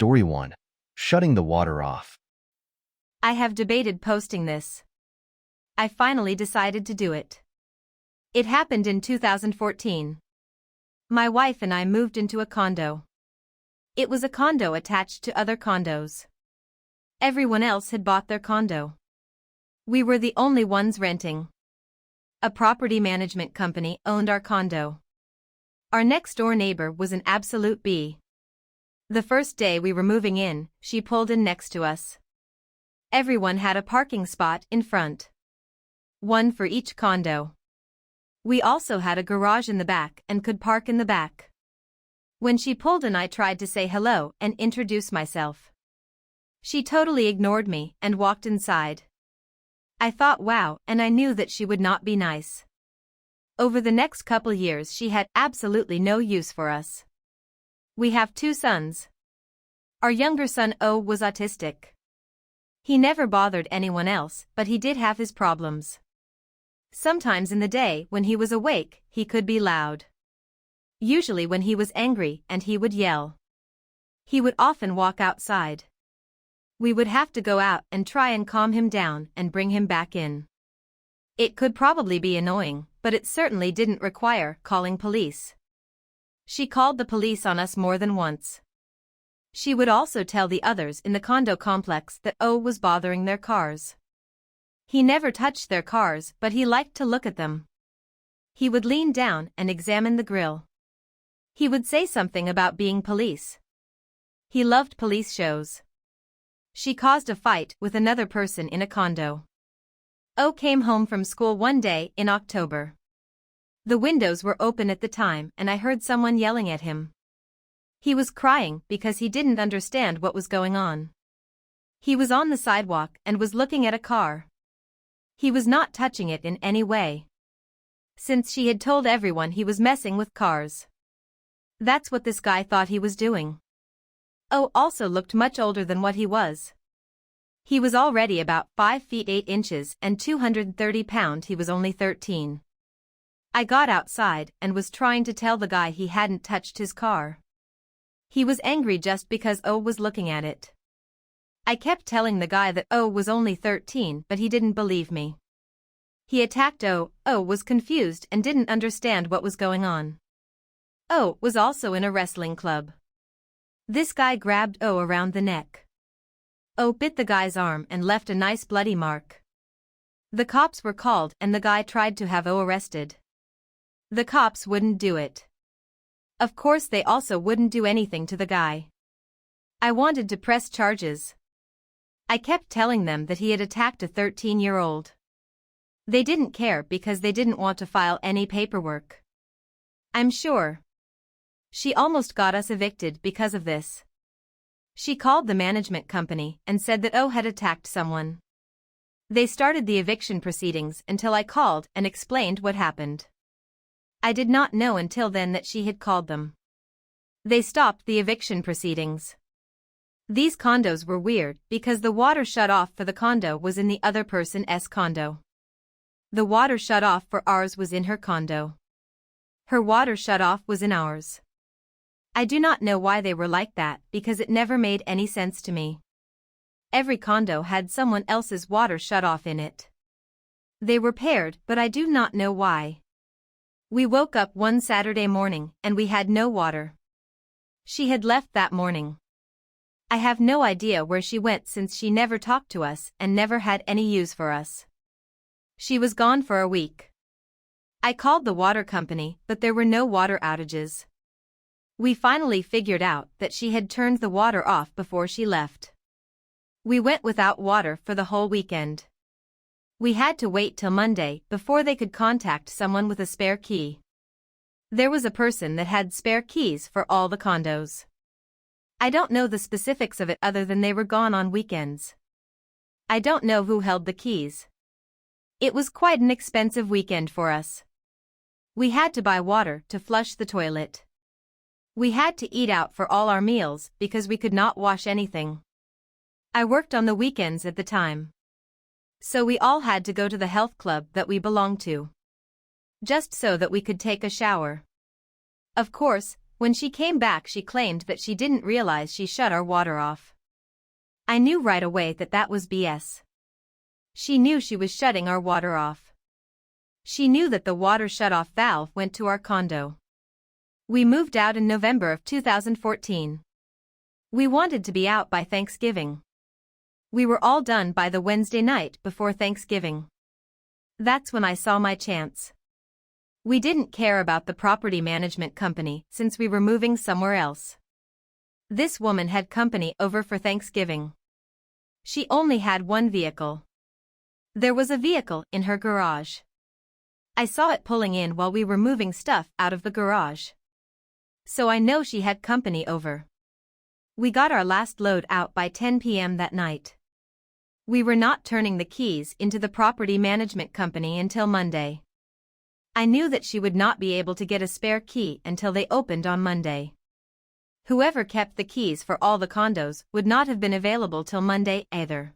Story 1. Shutting the water off. I have debated posting this. I finally decided to do it. It happened in 2014. My wife and I moved into a condo. It was a condo attached to other condos. Everyone else had bought their condo. We were the only ones renting. A property management company owned our condo. Our next-door neighbor was an absolute bee. The first day we were moving in, she pulled in next to us. Everyone had a parking spot in front. One for each condo. We also had a garage in the back and could park in the back. When she pulled in, I tried to say hello and introduce myself. She totally ignored me and walked inside. I thought wow, and I knew that she would not be nice. Over the next couple years she had absolutely no use for us. We have 2 sons. Our younger son O was autistic. He never bothered anyone else, but he did have his problems. Sometimes in the day when he was awake, he could be loud. Usually when he was angry, and he would yell. He would often walk outside. We would have to go out and try and calm him down and bring him back in. It could probably be annoying, but it certainly didn't require calling police. She called the police on us more than once. She would also tell the others in the condo complex that O was bothering their cars. He never touched their cars, but he liked to look at them. He would lean down and examine the grill. He would say something about being police. He loved police shows. She caused a fight with another person in a condo. O came home from school one day in October. The windows were open at the time and I heard someone yelling at him. He was crying because he didn't understand what was going on. He was on the sidewalk and was looking at a car. He was not touching it in any way. Since she had told everyone he was messing with cars. That's what this guy thought he was doing. O also looked much older than what he was. He was already about 5 feet 8 inches and 230 pounds. He was only 13. I got outside and was trying to tell the guy he hadn't touched his car. He was angry just because O was looking at it. I kept telling the guy that O was only 13, but he didn't believe me. He attacked O. O was confused and didn't understand what was going on. O was also in a wrestling club. This guy grabbed O around the neck. O bit the guy's arm and left a nice bloody mark. The cops were called and the guy tried to have O arrested. The cops wouldn't do it. Of course they also wouldn't do anything to the guy. I wanted to press charges. I kept telling them that he had attacked a 13-year-old. They didn't care because they didn't want to file any paperwork. I'm sure. She almost got us evicted because of this. She called the management company and said that O had attacked someone. They started the eviction proceedings until I called and explained what happened. I did not know until then that she had called them. They stopped the eviction proceedings. These condos were weird because the water shut off for the condo was in the other person's condo. The water shut off for ours was in her condo. Her water shut off was in ours. I do not know why they were like that because it never made any sense to me. Every condo had someone else's water shut off in it. They were paired, but I do not know why. We woke up one Saturday morning and we had no water. She had left that morning. I have no idea where she went since she never talked to us and never had any use for us. She was gone for a week. I called the water company, but there were no water outages. We finally figured out that she had turned the water off before she left. We went without water for the whole weekend. We had to wait till Monday before they could contact someone with a spare key. There was a person that had spare keys for all the condos. I don't know the specifics of it other than they were gone on weekends. I don't know who held the keys. It was quite an expensive weekend for us. We had to buy water to flush the toilet. We had to eat out for all our meals because we could not wash anything. I worked on the weekends at the time. So we all had to go to the health club that we belonged to. Just so that we could take a shower. Of course, When she came back, she claimed that she didn't realize she shut our water off. I knew right away that that was BS. She knew she was shutting our water off. She knew that the water shut-off valve went to our condo. We moved out in November of 2014. We wanted to be out by Thanksgiving. We were all done by the Wednesday night before Thanksgiving. That's when I saw my chance. We didn't care about the property management company since we were moving somewhere else. This woman had company over for Thanksgiving. She only had one vehicle. There was a vehicle in her garage. I saw it pulling in while we were moving stuff out of the garage. So I know she had company over. We got our last load out by 10 p.m. that night. We were not turning the keys into the property management company until Monday. I knew that she would not be able to get a spare key until they opened on Monday. Whoever kept the keys for all the condos would not have been available till Monday either.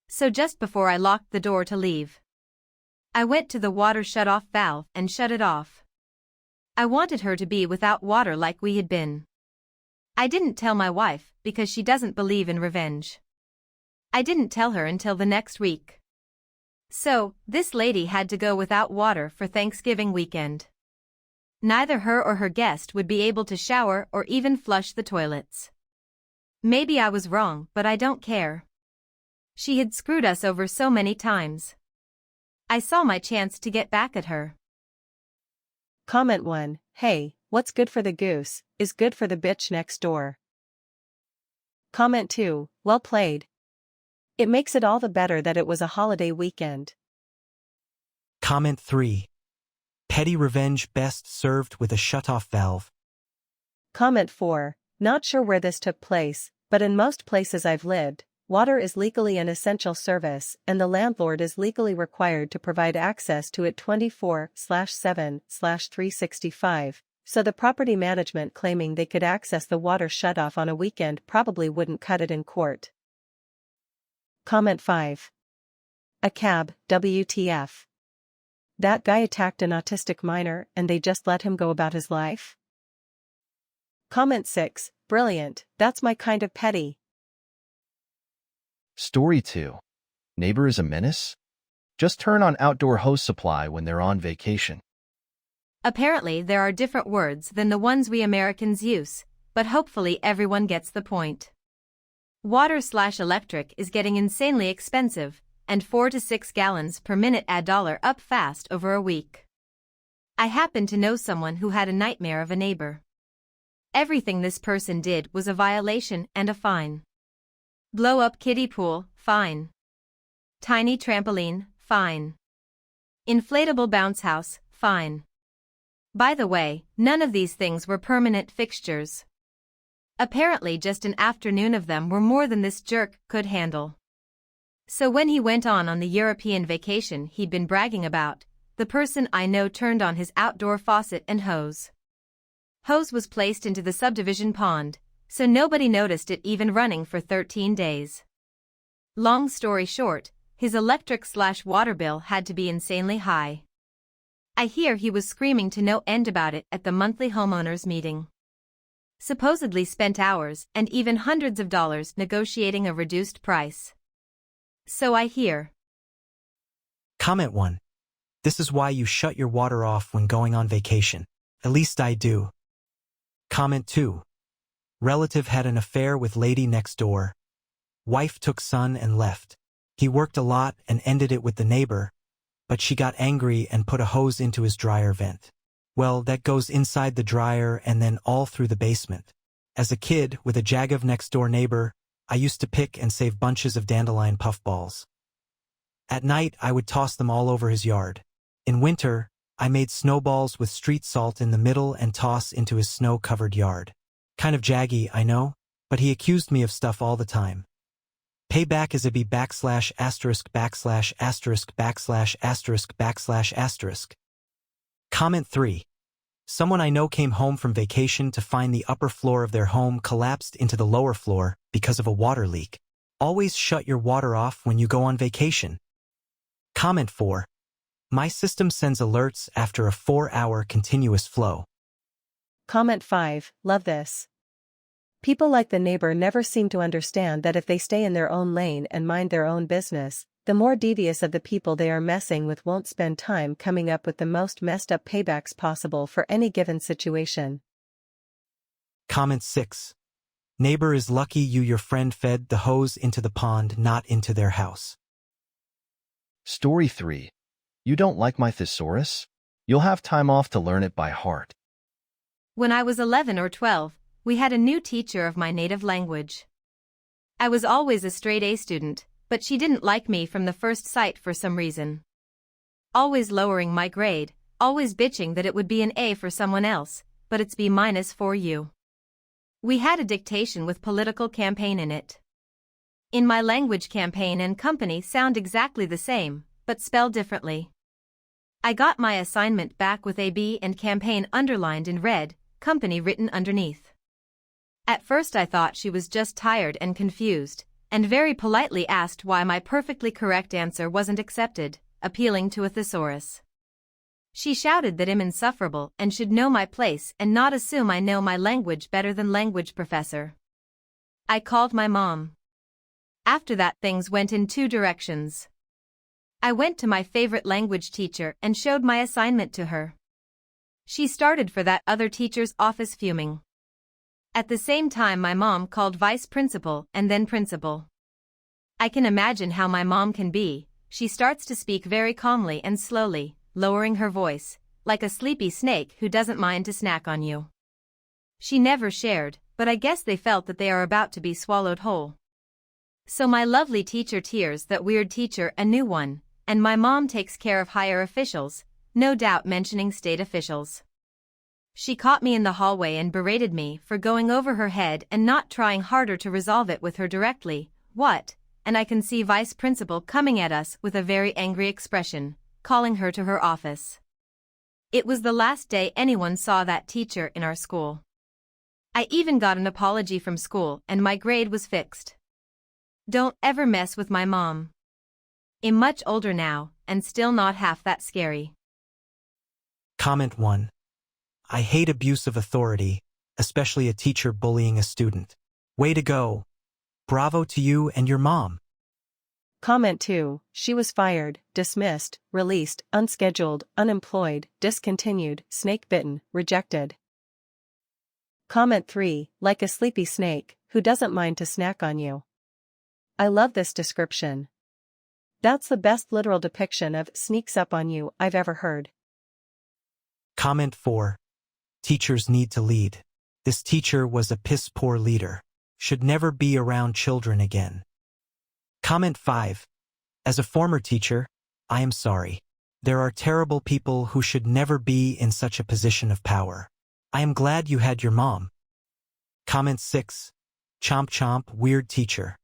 So just before I locked the door to leave, I went to the water shut-off valve and shut it off. I wanted her to be without water like we had been. I didn't tell my wife because she doesn't believe in revenge. I didn't tell her until the next week. So, this lady had to go without water for Thanksgiving weekend. Neither her or her guest would be able to shower or even flush the toilets. Maybe I was wrong, but I don't care. She had screwed us over so many times. I saw my chance to get back at her. Comment 1. Hey, what's good for the goose is good for the bitch next door. Comment 2. Well played. It makes it all the better that it was a holiday weekend. Comment 3. Petty revenge best served with a shut-off valve. Comment 4. Not sure where this took place, but in most places I've lived, water is legally an essential service and the landlord is legally required to provide access to it 24/7/365, so the property management claiming they could access the water shut-off on a weekend probably wouldn't cut it in court. Comment 5. A cab, WTF. That guy attacked an autistic minor and they just let him go about his life? Comment 6. Brilliant, that's my kind of petty. Story 2. Neighbor is a menace? Just turn on outdoor hose supply when they're on vacation. Apparently there are different words than the ones we Americans use, but hopefully everyone gets the point. Water/electric is getting insanely expensive, and 4 to 6 gallons per minute add dollar up fast over a week. I happen to know someone who had a nightmare of a neighbor. Everything this person did was a violation and a fine. Blow up kiddie pool, fine. Tiny trampoline, fine. Inflatable bounce house, fine. By the way, none of these things were permanent fixtures. Apparently just an afternoon of them were more than this jerk could handle. So when he went on the European vacation he'd been bragging about, the person I know turned on his outdoor faucet and hose. Hose was placed into the subdivision pond, so nobody noticed it even running for 13 days. Long story short, his electric/water bill had to be insanely high. I hear he was screaming to no end about it at the monthly homeowners meeting. Supposedly spent hours and even hundreds of dollars negotiating a reduced price. So I hear. Comment 1. This is why you shut your water off when going on vacation. At least I do. Comment 2. Relative had an affair with lady next door. Wife took son and left. He worked a lot and ended it with the neighbor, but she got angry and put a hose into his dryer vent. Well, that goes inside the dryer and then all through the basement. As a kid, with a jagged next-door neighbor, I used to pick and save bunches of dandelion puffballs. At night, I would toss them all over his yard. In winter, I made snowballs with street salt in the middle and toss into his snow-covered yard. Kind of jaggy, I know, but he accused me of stuff all the time. Payback is a B /**********. Comment 3. Someone I know came home from vacation to find the upper floor of their home collapsed into the lower floor because of a water leak. Always shut your water off when you go on vacation. Comment 4. My system sends alerts after a 4-hour continuous flow. Comment 5, love this. People like the neighbor never seem to understand that if they stay in their own lane and mind their own business, the more devious of the people they are messing with won't spend time coming up with the most messed up paybacks possible for any given situation. Comment 6. Neighbor is lucky your friend fed the hose into the pond, not into their house. Story 3. You don't like my thesaurus? You'll have time off to learn it by heart. When I was 11 or 12, we had a new teacher of my native language. I was always a straight A student, but she didn't like me from the first sight for some reason. Always lowering my grade, always bitching that it would be an A for someone else, but it's B- for you. We had a dictation with political campaign in it. In my language, campaign and company sound exactly the same, but spelled differently. I got my assignment back with AB and campaign underlined in red, company written underneath. At first I thought she was just tired and confused, and very politely asked why my perfectly correct answer wasn't accepted, appealing to a thesaurus. She shouted that I'm insufferable and should know my place and not assume I know my language better than language professor. I called my mom. After that, things went in two directions. I went to my favorite language teacher and showed my assignment to her. She started for that other teacher's office fuming. At the same time, my mom called vice principal and then principal. I can imagine how my mom can be. She starts to speak very calmly and slowly, lowering her voice, like a sleepy snake who doesn't mind to snack on you. She never shared, but I guess they felt that they are about to be swallowed whole. So my lovely teacher tears that weird teacher a new one, and my mom takes care of higher officials, no doubt mentioning state officials. She caught me in the hallway and berated me for going over her head and not trying harder to resolve it with her directly. What? And I can see vice principal coming at us with a very angry expression, calling her to her office. It was the last day anyone saw that teacher in our school. I even got an apology from school and my grade was fixed. Don't ever mess with my mom. I'm much older now, and still not half that scary. Comment 1. I hate abuse of authority, especially a teacher bullying a student. Way to go. Bravo to you and your mom. Comment 2, she was fired, dismissed, released, unscheduled, unemployed, discontinued, snake bitten, rejected. Comment 3, like a sleepy snake, who doesn't mind to snack on you. I love this description. That's the best literal depiction of sneaks up on you I've ever heard. Comment 4. Teachers need to lead. This teacher was a piss-poor leader. Should never be around children again. Comment 5. As a former teacher, I am sorry. There are terrible people who should never be in such a position of power. I am glad you had your mom. Comment 6. Chomp chomp, weird teacher.